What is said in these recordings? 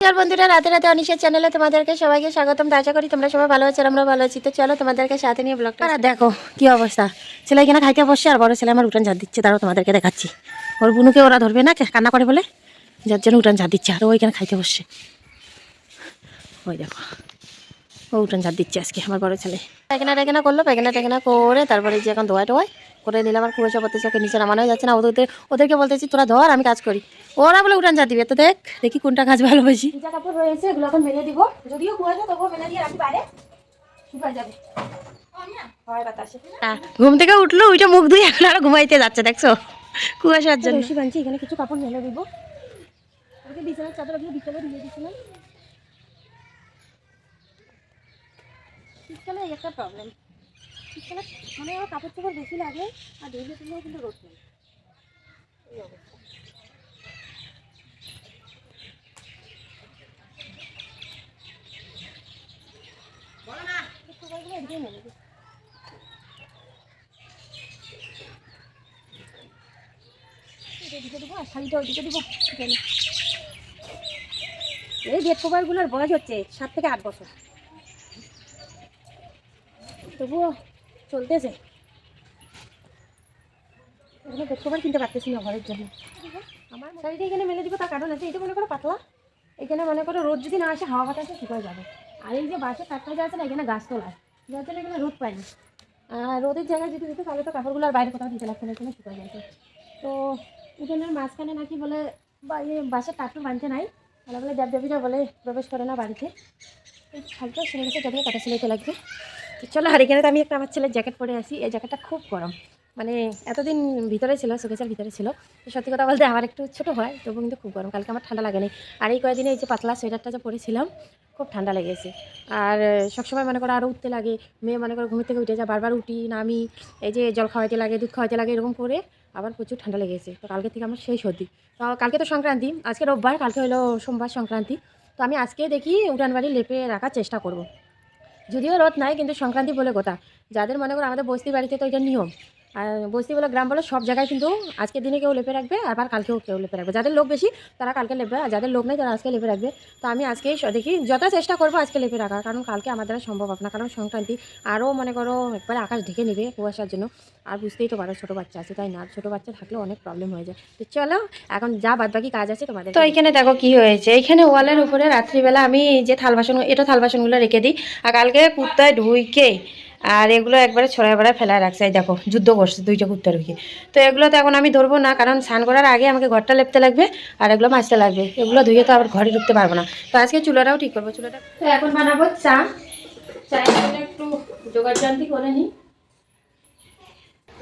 বন্ধুরা, রাতে রাতে অনিশের চ্যানেলে তোমাদেরকে সবাইকে স্বাগতম। আশা করি তোমরা সবাই ভালো আছো, আমরা ভালো আছি। তো চলো তোমাদেরকে সাথে নিয়ে ব্লগটা। আর দেখো কি অবস্থা, ছেলে এখানে খাইতে বসছে আর বড় ছেলে আমার উঠান ঝাড় দিচ্ছে। তারও তোমাদেরকে দেখাচ্ছি। ওর বুনুকে ওরা ধরবে না, কান্না করে বলে, যার জন্য উঠান ঝাড় দিচ্ছে। আর ওইখানে খাইতে বসছে, ওই দেখো ও উঠান ঝাড় দিচ্ছে আজকে আমার বড় ছেলে। পায়খানা টেখানা করলো, পায়খানা টেখানা করে তারপরে যে এখন ধোয়া টোয়াই করে দিলাম। আর কুয়াশা পড়তে চোখে নিচে নামানো যাচ্ছে না। ওদেরকে বলতেছি তোরা ধর, আমি কাজ করি। ওরা বলে উঠান ঝাড় দিবে। তো দেখি কোনটা কাজ ভালোবাসি। ভিজা কাপড় রয়েছে, এগুলো এখন মেলে দিব। যদিও কুয়াশা তবুও মেলে দিয়ে রাখি বাইরে, শুকায় যাবে। ঘুম থেকে উঠলো, ওইটা মুখ ধুই, এখন আরো ঘুমাইতে যাচ্ছে। দেখছো কুয়াশার জন্য। বেশি বানছি, এখানে কিছু কাপড় মেলে দিব। বিছানার চাদর আমি বিকেলে দিয়ে দিয়েছিলাম। শীতকালে এই একটা প্রবলেম, শীতকালে মানে আমার কাপড় চোপড় বেশি লাগে আর ধুলে তুললেও কিন্তু রোদ নেই, এই অবস্থা। এই বেড কভারগুলোর বয়স হচ্ছে 7 থেকে 8 বছর, তবুও চলতেছে। এখানে বেড কভার কিনতে পারতেছি না ঘরের জন্য। আমার শাড়িটা এখানে মেলে দিব, তার কারণ আছে, এটা মনে করো পাতলা, এখানে মনে করো রোদ যদি না আসে, হাওয়া বাতাসে শুকায় যাবে। আর এই যে বাসে কাঠটা যে আছে না, এখানে গাছ তোলায়, যার জন্য এখানে রোদ পায়নি। আর রোদের জায়গায় যদি দিতে, তাহলে তো কাপড়গুলো আর বাইরে কোথাও দিতে লাগছে না, এখানে শুকায় যাবে। তো উঠোনের মাঝখানে নাকি বলে বাসের টাটু বানতে নাই, তাহলে বলে দেবদেবীরা বলে প্রবেশ করে না বাড়িতে। এই হালকা ছেলে গেছে, যদিও কাটা সিলাইতে লাগবে। তো চলো, আর এখানে তো আমি একটা আমার ছেলের জ্যাকেট পরে আসি। এই জ্যাকেটটা খুব গরম, মানে এতদিন ভিতরে ছিল, শোকেসের ভিতরে ছিল। তো সত্যি কথা বলতে আমার একটু ছোটো হয়, তবু কিন্তু খুব গরম। কালকে আমার ঠান্ডা লাগেনি। আর এই কয়েকদিনে এই যে পাতলা সোয়েটারটা যে পরেছিলাম, খুব ঠান্ডা লেগেছে। আর সবসময় মনে করো আরও উঠতে লাগে, মেয়ে মনে করো ঘুমের থেকে উঠে যায়, বারবার উঠি নামি, এই যে জল খাওয়াইতে লাগে, দুধ খাওয়াইতে লাগে, এরকম করে আবার প্রচুর ঠান্ডা লেগেছে। তো কালকে থেকে আমার সেই সর্দি। তো কালকে তো সংক্রান্তি, আজকে রোববার, কালকে হলো সোমবার সংক্রান্তি। তো আমি আজকে দেখি উঠান বাড়ি লেপে রাখার চেষ্টা করব। যদিও রোদ নাই, কিন্তু সংক্রান্তি বলে কথা, যাদের মনে করো আমাদের বস্তি বাড়িতে তো এটা নিয়ম। আর বস্তি বলে গ্রাম বলে সব জায়গায় কিন্তু আজকের দিনে কেউ লেপে রাখবে, আবার কালকেও কেউ লেপে রাখবে। যাদের লোক বেশি তারা কালকে লেপবে, আর যাদের লোক নেই তারা আজকে লেপে রাখবে। তো আমি আজকেই দেখি যত চেষ্টা করবো আজকে লেপে রাখার, কারণ কালকে আমাদের সম্ভব না, কারণ সংক্রান্তি। আরও মনে করো একবারে আকাশ ঢেকে নেবে কুয়াশার জন্য। আর বুঝতেই তো পারো ছোটো বাচ্চা আছে, তাই না? ছোটো বাচ্চা থাকলেও অনেক প্রবলেম হয়ে যায়। তো চলো এখন যা বাদবাকি কাজ আছে তোমাদের। তো এখানে দেখো কি হয়েছে, এখানে ওয়ালের উপরে রাত্রিবেলা আমি যে থাল বাসন, এটা থাল বাসনগুলো রেখে দিই। আর কালকে কুত্তায় ঢুইকে আর এগুলো একবারে ছড়ায় বেড়ায় ফেলায় রাখছে। এই দেখো যুদ্ধ করছে দুইটা কুত্তা ঢুকে। তো এগুলো তো এখন আমি ধরবো না, কারণ স্নান করার আগে আমাকে ঘরটা লেপতে লাগবে আর এগুলো মাজতে লাগবে। এগুলো ধুয়ে তো আবার ঘরে ঢুকতে পারবো না। তো আজকে চুলাটাও ঠিক করবো। চুলাটা তো এখন বানাবো চা। চায়ের জন্য একটু জোগাড়যন্ত্রী করে নিই।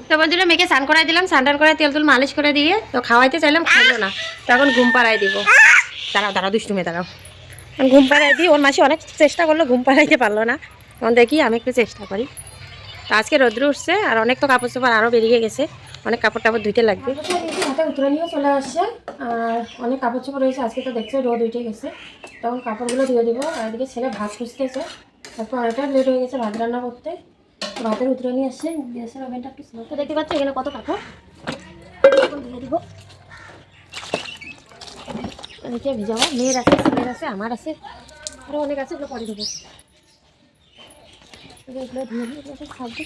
তো বন্ধুরা, মেয়েকে স্নান করাই দিলাম, স্নান করায় তেল তুল মালিশ করে দিয়ে তো খাওয়াইতে চাইলাম, খাইলো না। তো এখন ঘুম পাড়াই দিব। দাঁড়াও দুষ্টুমে দাঁড়াও, ঘুম পাড়াই দিই। ওর মাসি অনেক চেষ্টা করলো, ঘুম পাড়াইতে পারলো না। তখন দেখি আমি একটু চেষ্টা করি। তো আজকে রোদ্র উঠছে, আর অনেক তো কাপড় চোপড় আরও বেরিয়ে গেছে, অনেক কাপড় টাপড় ধুইতে লাগবে। হাতে উতরে নিয়ে চলে আসছে, আর অনেক কাপড় চোপড় রয়েছে। আজকে তো দেখছে রোদ উঠে গেছে, তখন কাপড়গুলো ধুয়ে দেবো। আর এদিকে ছেলে ভাত খুঁজতেছে, তারপর অনেকটা লেট হয়ে গেছে ভাত রান্না করতে। ভাতের উতরে নিয়ে আসছে, গ্যাসের ওভেনটা একটু স্লো। তো দেখতে পাচ্ছি এখানে কত কাপড়, ধুয়ে দিব। এদিকে ভিজাবো, মেয়ের আছে, ছেলের আছে, আমার আছে, আরও অনেক আছে, এগুলো পরে দেবো। এগুলো ধুয়ে নিয়ে এগুলো সব থাকবে।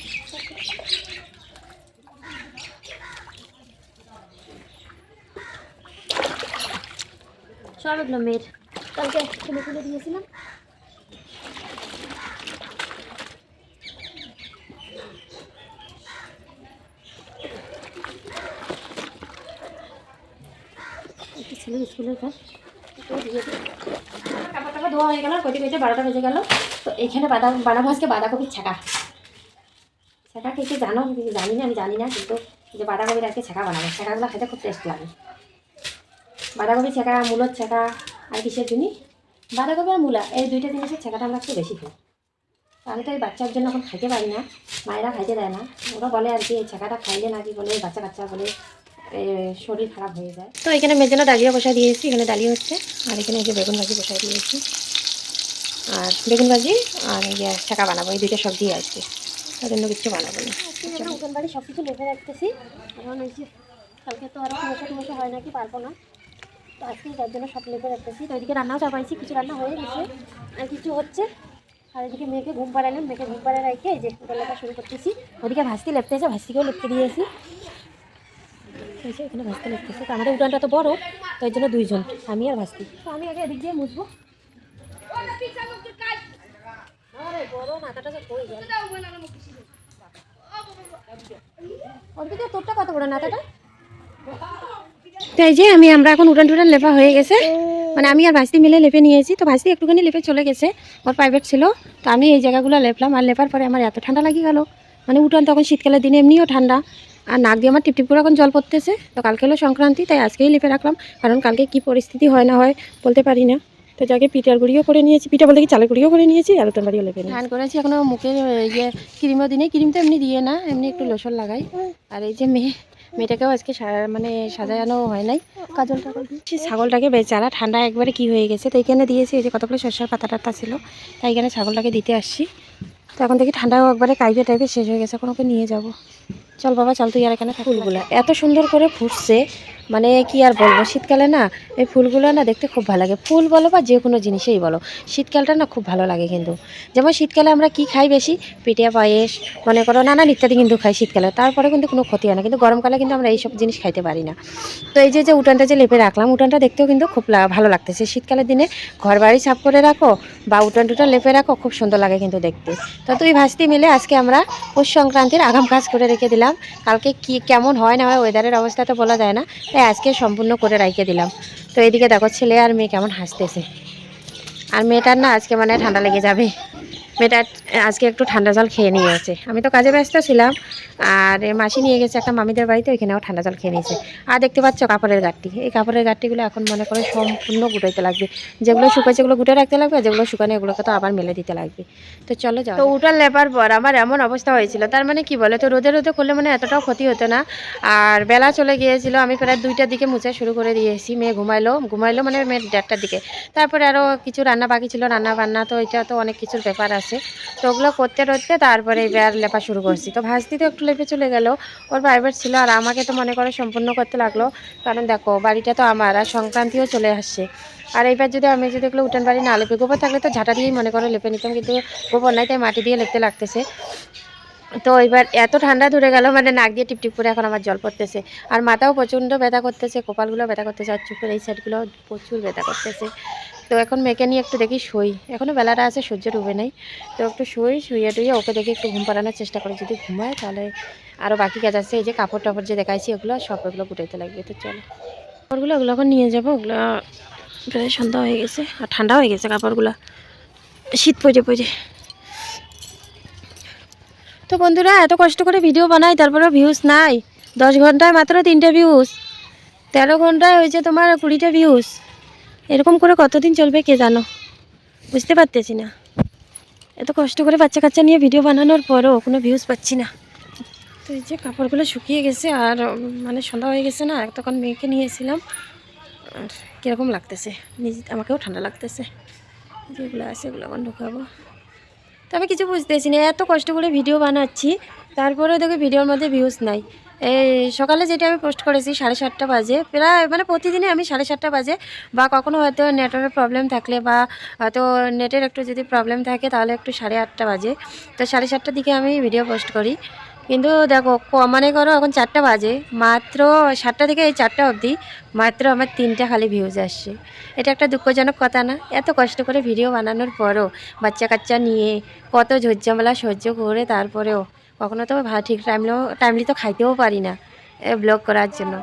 সব এগুলো মেয়ের, কালকে খুলে খুলে দিয়েছিলাম। একটু ছেলের স্কুলের কাজ দিয়ে দিই। কাপড় টাপড় ধোয়া হয়ে গেল, কইতে কইতে 12টা বেজে গেল। তো এখানে বানাবো আজকে বাঁধাকপির ছ্যাঁকা। ছ্যাঁকা খেতে জানো জানি না, আমি জানি না, কিন্তু যে বাঁধাকপির আজকে ছ্যাঁকা বানাবো। ছ্যাঁকাগুলো খেতে খুব টেস্ট লাগে। বাঁধাকপির ছ্যাঁকা, মূলোর ছ্যাঁকা, আর কিসের জিনিস, বাঁধাকপি আর মূলা, এই দুইটা জিনিসের ছ্যাঁকাটা আমরা একটু বেশি খাই। আমি তো এই বাচ্চার জন্য এখন খাইতে পারি না, মায়েরা খাইতে দেয় না। ওরা বলে আর কি এই ছ্যাঁকাটা খাইলে নাকি বলে বাচ্চা কাচ্চা বলে শরীর খারাপ হয়ে যায়। তো এখানে মেয়ের জন্য ডালিয়া বসাই দিয়েছি, এখানে ডালিয়া হচ্ছে। আর এখানে এই যে বেগুন ভাজি বসাই দিয়েছি, আর বেগুন ভাজি আর এই যে ছ্যাঁকা বানাবো, এই দুইটা সবজি আজকে, তার জন্য কিছু বানাবো না। আমরা উঠান বাড়ি সব কিছু লেখে রাখতেছি, কারণ এই যে কালকে তো আরও কুয়াশা টুয়াশা হয় নাকি পারবো না। তো আজকে তার জন্য সব লেপে রাখতেছি। তো ওইদিকে রান্নাও চাপাইছি, কিছু রান্না হয়ে গেছে আর কিছু হচ্ছে। আর এদিকে মেয়েকে ঘুম পাড়ালাম, মেয়েকে ঘুম পাড়া রেখে এই যে ওটা লেখা শুরু করতেছি। ওদিকে ভাস্তি লেপতেছে, ভাস্তিকেও লেপতে দিয়েছি। এখানে ভাস্তি লেপতেছে। তো আমাদের উঠানটা তো বড়, তো এর জন্য দুইজন, আমি আর ভাস্তি। তো আমি আগে এদিক দিয়ে মুছবো। বড় মাথাটা কই গেল, ওদিকে তোরটা কত বড় নাতাটা। তো এই যে আমরা এখন উঠান টুটান লেপা হয়ে গেছে, মানে আমি আর ভাস্তি মিলে লেপে নিয়েছি। তো ভাস্তি একটুখানি লেপে চলে গেছে, ওর প্রাইভেট ছিল। তো আমি এই জায়গাগুলো লেপলাম, আর লেপার পরে আমার এত ঠান্ডা লাগিয়ে গেল। মানে উঠান তখন শীতকালের দিনে এমনিও ঠান্ডা, আর নাক দিয়ে আমার টিপটিপ করে এখন জল পড়তেছে। তো কালকে হলো সংক্রান্তি, তাই আজকেই লেপে রাখলাম, কারণ কালকে কি পরিস্থিতি হয় না হয় বলতে পারি না। তো যাকে পিঠার গুঁড়িও করে নিয়েছি, পিঠা বলতে কি চালের গুঁড়িও করে নিয়েছি, আর উঠান বাড়িও লেপে স্নান করেছি। এখনও মুখে ইয়ে ক্রিমও দিনে, ক্রিম তো এমনি দিয়ে না, এমনি একটু লোশন লাগাই। আর এই যে মেয়েটাকেও আজকে মানে সাজানো হয় নাই, কাজল টাজল দিচ্ছি। ছাগলটাকে বেচারা ঠান্ডা একবারে কি হয়ে গেছে, তো এখানে দিয়েছি। এই যে কতগুলো সরষার পাতা টাতা ছিল, তাই এখানে ছাগলটাকে দিতে আসছি। তো এখন দেখি ঠান্ডাও একবারে কাইবে টাইপে শেষ হয়ে গেছে, এখন ওকে নিয়ে যাব। চল বাবা চল, তুই আর এখানে। ফুলগুলো এত সুন্দর করে ফুটছে, মানে কি আর বলবো। শীতকালে না এই ফুলগুলো না দেখতে খুব ভালো লাগে। ফুল বলো বা যে কোনো জিনিসেই বলো, শীতকালটা না খুব ভালো লাগে। কিন্তু যেমন শীতকালে আমরা কি খাই বেশি, পিঠে পায়েস মনে করো নানান ইত্যাদি কিন্তু খাই শীতকালে, তারপরে কিন্তু কোনো ক্ষতি হয় না। কিন্তু গরমকালে কিন্তু আমরা এইসব জিনিস খাইতে পারি না। তো এই যে উঠানটা যে লেপে রাখলাম, উঠানটা দেখতেও কিন্তু খুব ভালো লাগতেছে। শীতকালের দিনে ঘর বাড়ি সাফ করে রাখো বা উঠান টুটান লেপে রাখো, খুব সুন্দর লাগে কিন্তু দেখতে। তো তুই ভাস্তি মিলে আজকে আমরা পৌষ সংক্রান্তির আগাম কাজ করে রেখে দিলাম। কালকে কি কেমন হয় না হয় ওয়েদারের অবস্থা তো বলা যায় না, তাই আজকে সম্পূর্ণ করে রেখে দিলাম। তো এইদিকে দেখো ছেলে আর মেয়ে কেমন হাসতেছে। আর মেয়েটার না আজকে মানে ঠান্ডা লেগে যাবে। মেয়েটা আজকে একটু ঠান্ডা জল খেয়ে নিয়েছে। আমি তো কাজে ব্যস্ত ছিলাম, আর মাসি নিয়ে গেছে একটা মামিদের বাড়িতে, ওইখানেও ঠান্ডা জল খেয়ে নিয়েছে। আর দেখতে পাচ্ছ কাপড়ের গাঁটটি, এই কাপড়ের গাঁটটিগুলো এখন মনে করে সম্পূর্ণ গুটাইতে লাগবে। যেগুলো শুকায় সেগুলো গুটে রাখতে লাগবে, যেগুলো শুকানো এগুলোকে তো আবার মেলে দিতে লাগবে। তো চলো যাও। তো উঠান লেপার পর আমার এমন অবস্থা হয়েছিল, তার মানে কি বলে, তো রোদে রোদে করলে মানে এতটাও ক্ষতি হতো না। আর বেলা চলে গিয়েছিল, আমি প্রায় 2টার দিকে মুছা শুরু করে দিয়েছি। মেয়ে ঘুমাইলো মানে মেয়ে 1:30টার দিকে। তারপরে আরও কিছু রান্না বাকি ছিল, রান্না বান্না, তো এটা তো অনেক কিছুর ব্যাপার আছে। তো ওগুলো করতে করতে তারপরে এবার লেপা শুরু করছি। তো ভাস্তি তো একটু লেপে চলে গেল, ওর প্রাইভেট ছিল। আর আমাকে তো মনে করে সম্পূর্ণ করতে লাগলো, কারণ দেখো বাড়িটা তো আমার, আর সংক্রান্তিও চলে আসছে। আর এইবার যদি আমি এগুলো উঠান বাড়ি না লেপে, গোবর থাকলে তো ঝাঁটা দিয়েই মনে করে লেপে নিতাম, কিন্তু গোবর নাই, তাই মাটি দিয়ে লেপতে লাগতেছে। তো এবার এত ঠান্ডা ধরে গেল, মানে নাক দিয়ে টিপটিপ করে এখন আমার জল পড়তেছে। আর মাথাও প্রচণ্ড ব্যথা করতেছে, কপালগুলো ব্যথা করতেছে, আর চোখের এই সাইডগুলো প্রচুর ব্যথা করতেছে। তো এখন মেয়েকে নিয়ে একটু দেখি শুই, এখনও বেলাটা আছে, সূর্য ডুবে নেই। তো একটু শুয়ে টুয়ে ওকে দেখি একটু ঘুম পাড়ানোর চেষ্টা করি। যদি ঘুমায় তাহলে আরও বাকি কাজ আছে। এই যে কাপড় টাপড় যে দেখাইছি ওগুলো সব এগুলো গুটাইতে লাগবে। তো চলো কাপড়গুলো ওগুলো এখন নিয়ে যাবো। ওগুলো প্রায় সন্ধ্যা হয়ে গেছে, আর ঠান্ডা হয়ে গেছে কাপড়গুলো, শীত পড়ে পড়ে। তো বন্ধুরা এত কষ্ট করে ভিডিও বানাই, তারপরে ভিউজ নাই। 10 ঘন্টায় মাত্র 3টে ভিউজ, 13 ঘন্টায় হয়েছে তোমার 20টা ভিউজ। এরকম করে কতদিন চলবে কে জানো, বুঝতে পারতেছি না। এত কষ্ট করে বাচ্চা কাচ্চা নিয়ে ভিডিও বানানোর পরও কোনো ভিউজ পাচ্ছি না। তো এই যে কাপড়গুলো শুকিয়ে গেছে, আর মানে সন্ধ্যা হয়ে গেছে না, তখন মেয়েকে নিয়েছিলাম। আর কীরকম লাগতেছে, আমাকেও ঠান্ডা লাগতেছে। যেগুলো আছে এগুলো এখন ঢুকাবো। তো আমি কিছু বুঝতেছি না, এত কষ্ট করে ভিডিও বানাচ্ছি, তারপরে দেখো ভিডিওর মধ্যে ভিউজ নাই। এই সকালে যেটা আমি পোস্ট করেছি 7:30 বাজে, প্রায় মানে প্রতিদিনই আমি 7:30 বাজে, বা কখনো হয়তো নেটওয়ার্কের প্রবলেম থাকলে বা হয়তো নেটের একটু যদি প্রবলেম থাকে তাহলে একটু 8:30 বাজে। তো 7:30টার দিকে আমি ভিডিও পোস্ট করি। কিন্তু দেখো মনে করো এখন 4টা বাজে, মাত্র 7টা থেকে এই 4টা অবধি মাত্র আমার 3টা খালি ভিউজ আসছে। এটা একটা দুঃখজনক কথা না? এত কষ্ট করে ভিডিও বানানোর পরও, বাচ্চা কাচ্চা নিয়ে কত ঝামেলা সহ্য করে, তারপরেও কখনো তো ঠিক টাইমলি তো খাইতেও পারি না ব্লগ করার জন্য।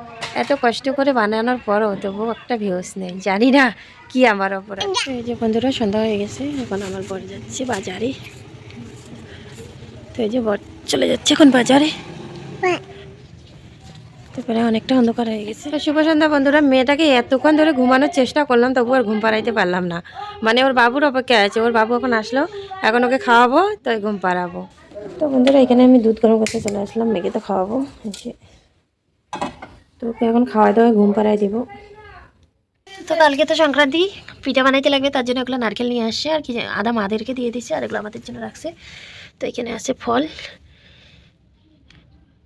এত কষ্ট করে বানানোর পরও তবুও একটা ভিউজ নেই, জানি না কি আমার অপরাধ। এই যে বন্ধুরা সন্ধ্যা হয়ে গেছে, এখন আমার বর যাচ্ছে বাজারে। তো এই যে বর চলে যাচ্ছে এখন বাজারে, তারপরে অনেকটা অন্ধকার হয়ে গেছে। শুভ সন্ধ্যা বন্ধুরা। মেয়েটাকে এতক্ষণ ধরে ঘুমানোর চেষ্টা করলাম, তবু আর ঘুম পাড়াইতে পারলাম না। মানে ওর বাবুর অপেক্ষায় আছে, ওর বাবু এখন আসলো, এখন ওকে খাওয়াবো, তো ঘুম পাড়াবো। তো বন্ধুরা এখানে আমি দুধ গরম করতে চলে আসলাম, মেয়েকে তো খাওয়াবো। তো ওকে এখন খাওয়াই দাওয়ায় ঘুম পাড়াই দেবো। তো কালকে তো সংক্রান্তি, পিঠা বানাইতে লাগবে, তার জন্য এগুলো নারকেল নিয়ে আসছে, আর কি আদা মাদেরকে দিয়ে দিচ্ছে, আর এগুলো আমাদের জন্য রাখছে। তো এখানে আছে ফল,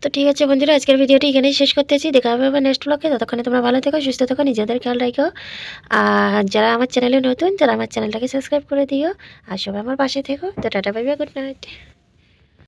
তো ঠিক আছে বন্ধুরা, আজকের ভিডিওটি এখানেই শেষ করতেছি। দেখা হবে আবার নেক্সট ব্লগে। ততক্ষণে তোমরা ভালো থেকো, সুস্থ থেকো, নিজেদের খেয়াল রাখো। আর যারা আমার চ্যানেলে নতুন, তারা আমার চ্যানেলটাকে সাবস্ক্রাইব করে দিও। আর সবাই আমার পাশে থেকো। তো tata, bye bye, good night.